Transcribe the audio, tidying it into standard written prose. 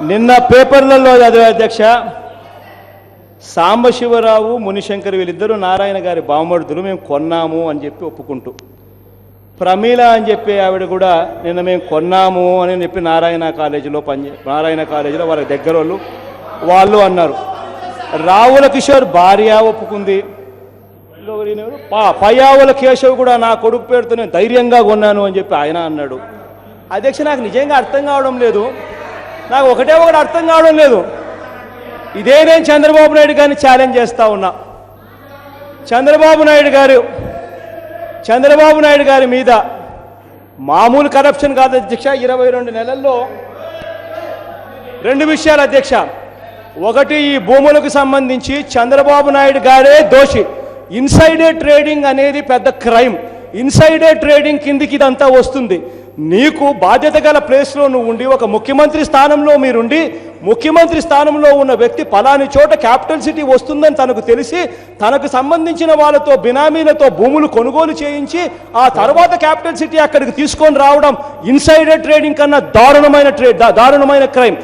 నిన్న పేపర్లలో చదివే అధ్యక్ష, సాంబశివరావు మునిశంకర్ వీళ్ళిద్దరూ నారాయణ గారి బామర్దులు, మేము కొన్నాము అని చెప్పి ఒప్పుకుంటూ, ప్రమీల అని చెప్పి ఆవిడ కూడా నిన్న మేము కొన్నాము అని చెప్పి నారాయణ కాలేజీలో వాళ్ళ దగ్గర వాళ్ళు అన్నారు. రావుల కిషోర్ భార్య ఒప్పుకుంది. పయ్యావుల కేశవ్ కూడా నా కొడుకు పేరుతో నేను ధైర్యంగా కొన్నాను అని చెప్పి ఆయన అన్నాడు. అధ్యక్ష, నాకు నిజంగా అర్థం కావడం లేదు. నాకు ఒకటి అర్థం కావడం లేదు. ఇదే నేను చంద్రబాబు నాయుడు గారిని ఛాలెంజ్ చేస్తూ ఉన్నా. చంద్రబాబు నాయుడు గారి మీద మామూలు కరప్షన్ కాదు అధ్యక్ష. 22 నెలల్లో 2 విషయాలు అధ్యక్ష. ఒకటి, ఈ భూములకు సంబంధించి చంద్రబాబు నాయుడు గారే దోషి. ఇన్సైడర్ ట్రేడింగ్ అనేది పెద్ద క్రైమ్. ఇన్సైడర్ ట్రేడింగ్ కిందికి ఇదంతా వస్తుంది. నీకు బాధ్యత గల ప్లేస్లో నువ్వు ఉండి, ఒక ముఖ్యమంత్రి స్థానంలో మీరుండి, ముఖ్యమంత్రి స్థానంలో ఉన్న వ్యక్తి పలాని చోట క్యాపిటల్ సిటీ వస్తుందని తనకు తెలిసి, తనకు సంబంధించిన వాళ్ళతో బినామీలతో భూములు కొనుగోలు చేయించి ఆ తర్వాత క్యాపిటల్ సిటీ అక్కడికి తీసుకొని రావడం ఇన్సైడర్ ట్రేడింగ్ కన్నా దారుణమైన క్రైమ్.